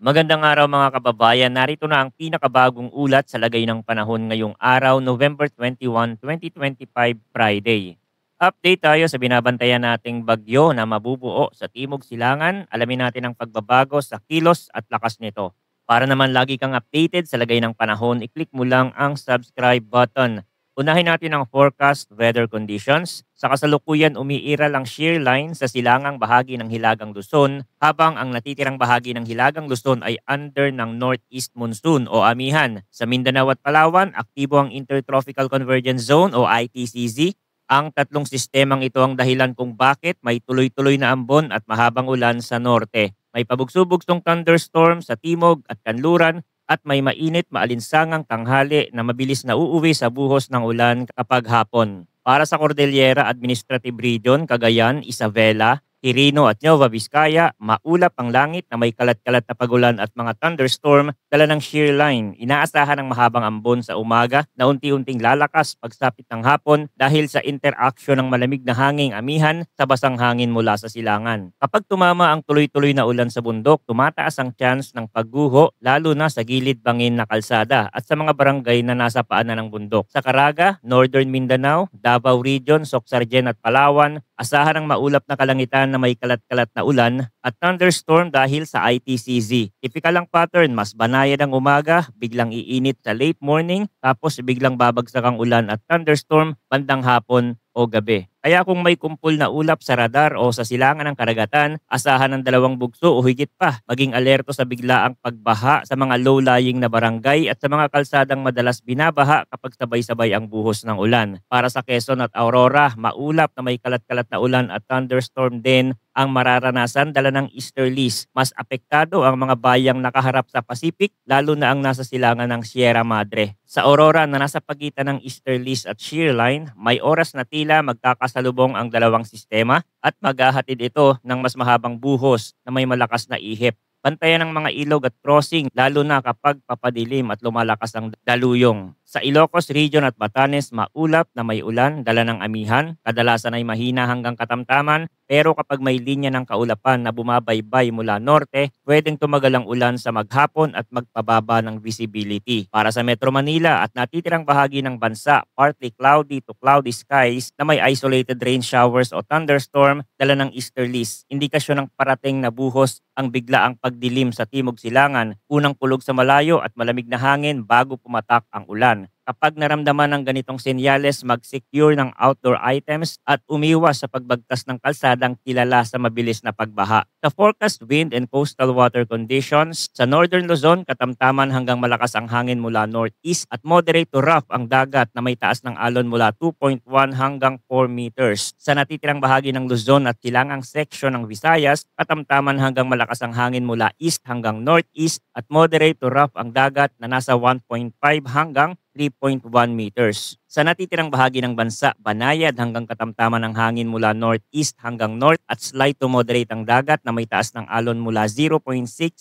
Magandang araw mga kababayan. Narito na ang pinakabagong ulat sa lagay ng panahon ngayong araw, November 21, 2025, Friday. Update tayo sa binabantayan nating bagyo na mabubuo sa Timog Silangan. Alamin natin ang pagbabago sa kilos at lakas nito. Para naman lagi kang updated sa lagay ng panahon, i-click mo lang ang subscribe button. Unahin natin ang forecast weather conditions. Sa kasalukuyan, umiiral ang shear line sa silangang bahagi ng Hilagang Luzon habang ang natitirang bahagi ng Hilagang Luzon ay under ng Northeast Monsoon o amihan. Sa Mindanao at Palawan, aktibo ang Intertropical Convergence Zone o ITCZ. Ang tatlong sistemang ito ang dahilan kung bakit may tuloy-tuloy na ambon at mahabang ulan sa norte. May pabugso-bugsong thunderstorm sa Timog at Kanluran at may mainit maalinsangang tanghali na mabilis na uuwi sa buhos ng ulan kapag hapon. Para sa Cordillera Administrative Region, Cagayan, Isabela, Quirino at Nueva Vizcaya, maulap ang langit na may kalat-kalat na pagulan at mga thunderstorm dala ng shear line. Inaasahan ang mahabang ambon sa umaga na unti-unting lalakas pagsapit ng hapon dahil sa interaksyon ng malamig na hanging amihan sa basang hangin mula sa silangan. Kapag tumama ang tuloy-tuloy na ulan sa bundok, tumataas ang chance ng pagguho lalo na sa gilid bangin na kalsada at sa mga barangay na nasa paanan ng bundok. Sa Caraga, Northern Mindanao, Davao Region, Socsargen at Palawan, asahan ang maulap na kalangitan na may kalat-kalat na ulan at thunderstorm dahil sa ITCZ. Typical ang pattern, mas banayad ang umaga, biglang iinit sa late morning, tapos biglang babagsak ang ulan at thunderstorm bandang hapon o gabi. Kaya kung may kumpul na ulap sa radar o sa silangan ng karagatan, asahan ng dalawang bugso o higit pa. Maging alerto sa biglaang pagbaha sa mga low-lying na barangay at sa mga kalsadang madalas binabaha kapag sabay-sabay ang buhos ng ulan. Para sa Quezon at Aurora, maulap na may kalat-kalat na ulan at thunderstorm din ang mararanasan dala ng easterlies. Mas apektado ang mga bayang nakaharap sa Pacific, lalo na ang nasa silangan ng Sierra Madre. Sa Aurora na nasa pagitan ng easterlies at shear line, may oras na tila magkakasalubong ang dalawang sistema at maghahatid ito ng mas mahabang buhos na may malakas na ihip. Bantayan ng mga ilog at crossing lalo na kapag papadilim at lumalakas ang daluyong. Sa Ilocos Region at Batanes, maulap na may ulan dala ng amihan, kadalasan ay mahina hanggang katamtaman, pero kapag may linya ng kaulapan na bumabaybay mula norte, pwedeng tumagal ang ulan sa maghapon at magpababa ng visibility. Para sa Metro Manila at natitirang bahagi ng bansa, partly cloudy to cloudy skies na may isolated rain showers o thunderstorm dala ng easterlies. Indikasyon ng parating na buhos ang biglaang pagdilim sa Timog Silangan, unang kulog sa malayo at malamig na hangin bago pumatak ang ulan. Kapag naramdaman ng ganitong senyales, mag-secure ng outdoor items at umiwas sa pagbagtas ng kalsadang kilala sa mabilis na pagbaha. Sa forecast wind and coastal water conditions, sa Northern Luzon, katamtaman hanggang malakas ang hangin mula northeast at moderate to rough ang dagat na may taas ng alon mula 2.1 hanggang 4 meters. Sa natitirang bahagi ng Luzon at silangang section ng Visayas, katamtaman hanggang malakas ang hangin mula east hanggang northeast at moderate to rough ang dagat na nasa 1.5 hanggang 3.1 meters. Sa natitirang bahagi ng bansa, banayad hanggang katamtaman ng hangin mula northeast hanggang north at slight to moderate ang dagat na may taas ng alon mula 0.6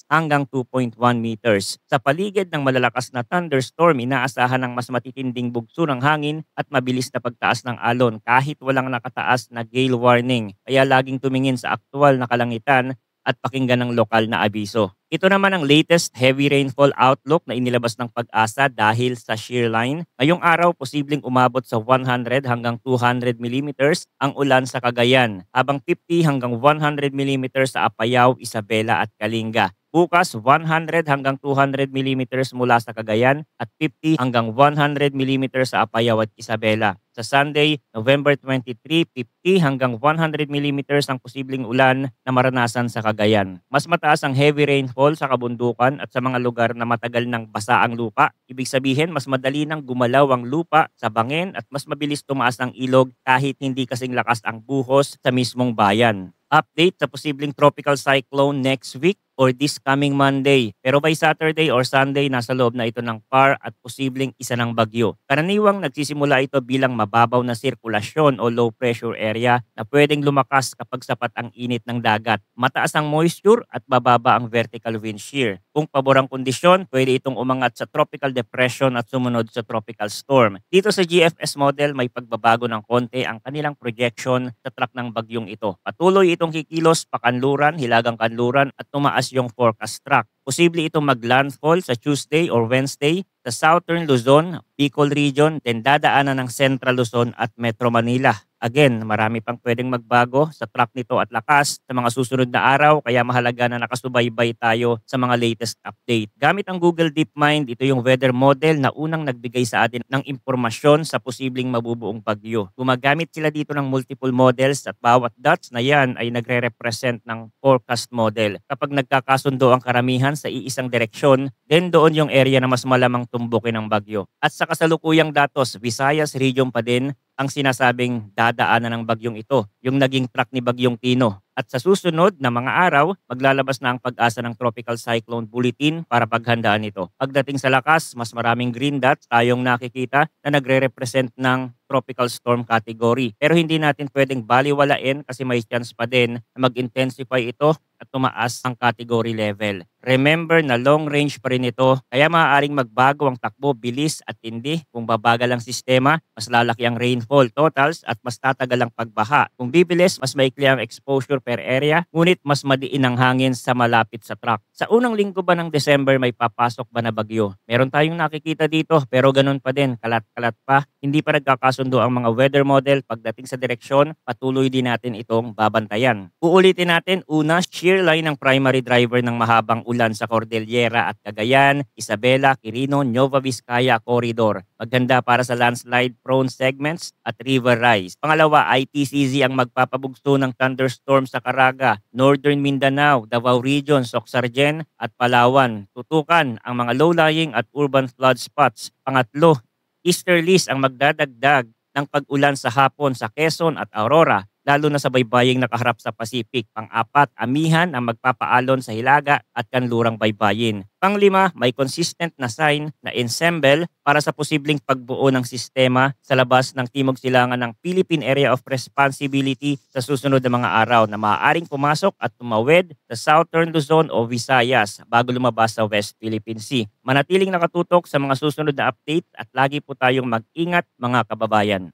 hanggang 2.1 meters. Sa paligid ng malalakas na thunderstorm, inaasahan ng mas matitinding bugso ng hangin at mabilis na pagtaas ng alon kahit walang nakataas na gale warning. Kaya laging tumingin sa aktual na kalangitan at pakinggan ng lokal na abiso. Ito naman ang latest heavy rainfall outlook na inilabas ng Pag-asa dahil sa shear line. Ngayong araw, posibleng umabot sa 100 hanggang 200 millimeters ang ulan sa Cagayan, habang 50 hanggang 100 millimeters sa Apayao, Isabela at Kalinga. Bukas, 100 hanggang 200 millimeters mula sa Cagayan at 50 hanggang 100 millimeters sa Apayao at Isabela. Sa Sunday, November 23, 50 hanggang 100 millimeters ang posibleng ulan na maranasan sa Cagayan. Mas mataas ang heavy rainfall sa kabundukan at sa mga lugar na matagal nang basa ang lupa. Ibig sabihin, mas madali nang gumalaw ang lupa sa bangin at mas mabilis tumaas ang ilog kahit hindi kasing lakas ang buhos sa mismong bayan. Update sa posibleng tropical cyclone next week or this coming Monday. Pero by Saturday or Sunday, nasa loob na ito ng PAR at posibleng isa ng bagyo. Karaniwang nagsisimula ito bilang mababaw na sirkulasyon o low pressure area na pwedeng lumakas kapag sapat ang init ng dagat. Mataas ang moisture at bababa ang vertical wind shear. Kung pabor ang kondisyon, pwede itong umangat sa tropical depression at sumunod sa tropical storm. Dito sa GFS model, may pagbabago ng konti ang kanilang projection sa track ng bagyong ito. Patuloy itong kikilos pakanluran, hilagang kanluran at tumaas itaas yung forecast track. Posible itong maglandfall sa Tuesday or Wednesday sa Southern Luzon, Bicol Region, then dadaanan ng Central Luzon at Metro Manila. Again, marami pang pwedeng magbago sa track nito at lakas sa mga susunod na araw, kaya mahalaga na nakasubaybay tayo sa mga latest update. Gamit ang Google DeepMind, ito yung weather model na unang nagbigay sa atin ng impormasyon sa posibleng mabubuong bagyo. Gumagamit sila dito ng multiple models at bawat dots na yan ay nagre-represent ng forecast model. Kapag nagkakasundo ang karamihan sa iisang direksyon, then doon yung area na mas malamang tumbukin ng bagyo. At sa kasalukuyang datos, Visayas region pa din ang sinasabing dadaanan ng bagyong ito, yung naging track ni Bagyong Tino. At sa susunod na mga araw, maglalabas na ang pag-asa ng Tropical Cyclone Bulletin para paghandaan ito. Pagdating sa lakas, mas maraming green dots tayong nakikita na nagre-represent ng tropical storm category. Pero hindi natin pwedeng baliwalain kasi may chance pa din na mag-intensify ito at tumaas ang category level. Remember na long range pa rin ito, kaya maaaring magbago ang takbo, bilis at tindi. Kung babagal ang sistema, mas lalaki ang rainfall totals at mas tatagal ang pagbaha. Kung bibilis, mas maikli ang exposure per area, ngunit mas madiin ang hangin sa malapit sa track. Sa unang linggo ba ng December may papasok ba na bagyo? Meron tayong nakikita dito pero ganun pa din, kalat-kalat pa. Hindi pa nagkakasundo ang mga weather model. Pagdating sa direksyon, patuloy din natin itong babantayan. Uulitin natin, una, shear line ang primary driver ng mahabang ulan sa Cordillera at Cagayan, Isabela, Quirino, Nueva Vizcaya corridor. Maganda para sa landslide prone segments at river rise. Pangalawa, ITCZ ang magpapabugso ng thunderstorm sa Caraga, Northern Mindanao, Davao Region, Soxargen at Palawan. Tutukan ang mga low-lying at urban flood spots. Pangatlo, easterlies ang magdadagdag ng pag-ulan sa hapon sa Quezon at Aurora, lalo na sa baybaying nakaharap sa Pacific. Pang-apat, amihan ang magpapaalon sa Hilaga at kanlurang baybayin. Panglima, may consistent na sign na ensemble para sa posibleng pagbuo ng sistema sa labas ng timog silangan ng Philippine Area of Responsibility sa susunod na mga araw na maaaring pumasok at tumawid sa Southern Luzon o Visayas bago lumabas sa West Philippine Sea. Manatiling nakatutok sa mga susunod na update at lagi po tayong mag-ingat mga kababayan.